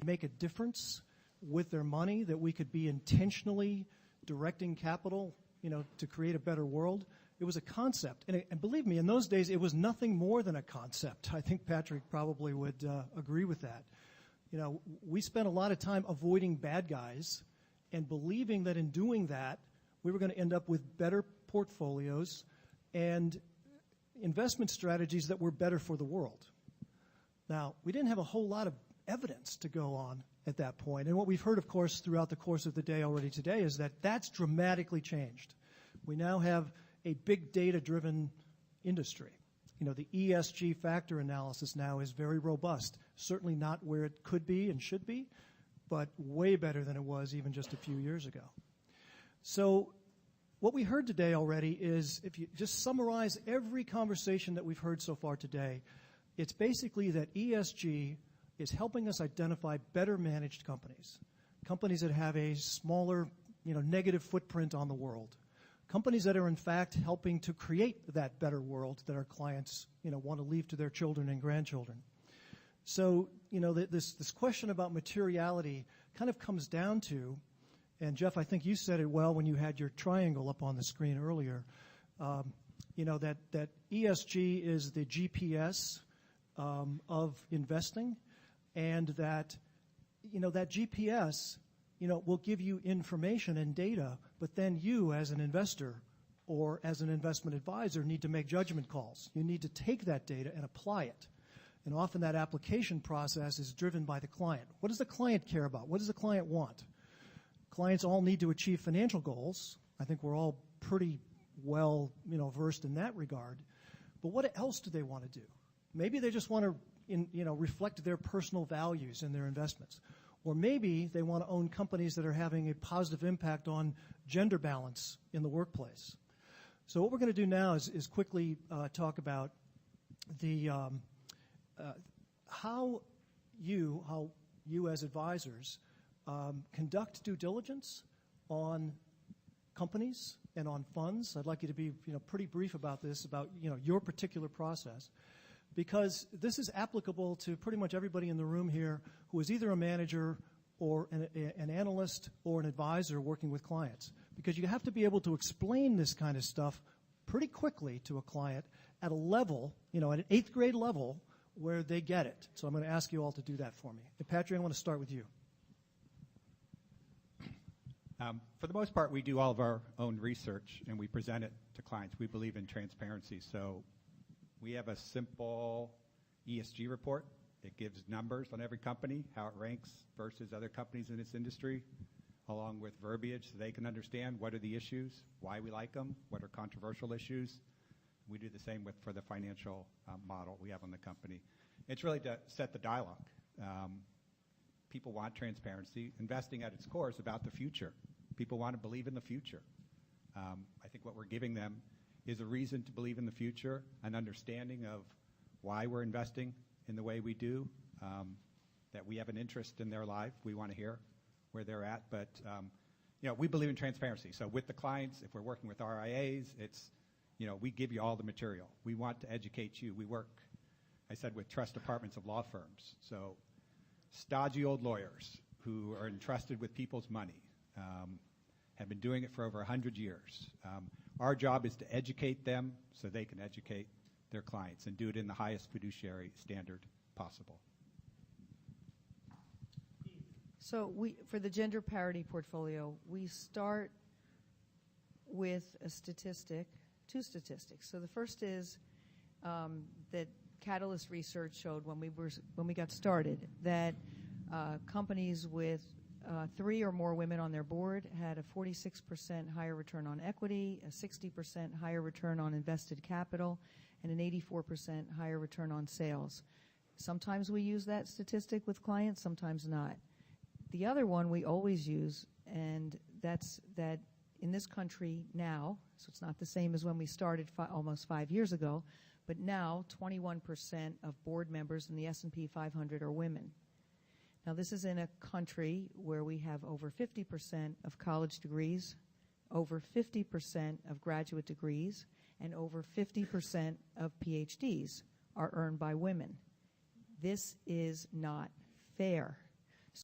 make a difference with their money, that we could be intentionally directing capital, to create a better world. It was a concept. And believe me, in those days, it was nothing more than a concept. I think Patrick probably would agree with that. We spent a lot of time avoiding bad guys and believing that in doing that, we were going to end up with better portfolios and investment strategies that were better for the world. Now, we didn't have a whole lot of evidence to go on at that point. And what we've heard, of course, throughout the course of the day already today is that that's dramatically changed. We now have a big data-driven industry. The ESG factor analysis now is very robust. Certainly not where it could be and should be, but way better than it was even just a few years ago. So what we heard today already is, if you just summarize every conversation that we've heard so far today, it's basically that ESG is helping us identify better managed companies, companies that have a smaller, negative footprint on the world, companies that are in fact helping to create that better world that our clients, want to leave to their children and grandchildren. So, this question about materiality kind of comes down to, and Jeff, I think you said it well when you had your triangle up on the screen earlier, that ESG is the GPS of investing, and that, that GPS, will give you information and data, but then you as an investor or as an investment advisor need to make judgment calls. You need to take that data and apply it. And often that application process is driven by the client. What does the client care about? What does the client want? Clients all need to achieve financial goals. I think we're all pretty well, versed in that regard. But what else do they want to do? Maybe they just want to, reflect their personal values in their investments. Or maybe they want to own companies that are having a positive impact on gender balance in the workplace. So what we're going to do now is quickly talk about the how you as advisors conduct due diligence on companies and on funds. I'd like you to be pretty brief about this, about your particular process, because this is applicable to pretty much everybody in the room here who is either a manager or an analyst or an advisor working with clients. Because you have to be able to explain this kind of stuff pretty quickly to a client at a level, at an 8th grade level, where they get it. So I'm going to ask you all to do that for me. And Patrick, I want to start with you. For the most part, we do all of our own research, and we present it to clients. We believe in transparency. So we have a simple ESG report. It gives numbers on every company, how it ranks versus other companies in its industry, along with verbiage so they can understand what are the issues, why we like them, what are controversial issues. We do the same for the financial model we have on the company. It's really to set the dialogue. People want transparency. Investing at its core is about the future. People want to believe in the future. I think what we're giving them is a reason to believe in the future, an understanding of why we're investing in the way we do, that we have an interest in their life. We want to hear where they're at. But, we believe in transparency. So with the clients, if we're working with RIAs, it's, we give you all the material. We want to educate you. We work, I said, with trust departments of law firms. So stodgy old lawyers who are entrusted with people's money, have been doing it for over 100 years. Our job is to educate them so they can educate their clients and do it in the highest fiduciary standard possible. So for the gender parity portfolio, we start with two statistics. So the first is that Catalyst Research showed when we got started that companies with 3 or more women on their board had a 46% higher return on equity, a 60% higher return on invested capital, and an 84% higher return on sales. Sometimes we use that statistic with clients, sometimes not. The other one we always use, and that's that in this country now, so it's not the same as when we started almost 5 years ago, but now 21% of board members in the S&P 500 are women. Now, this is in a country where we have over 50% of college degrees, over 50% of graduate degrees, and over 50% of PhDs are earned by women. This is not fair.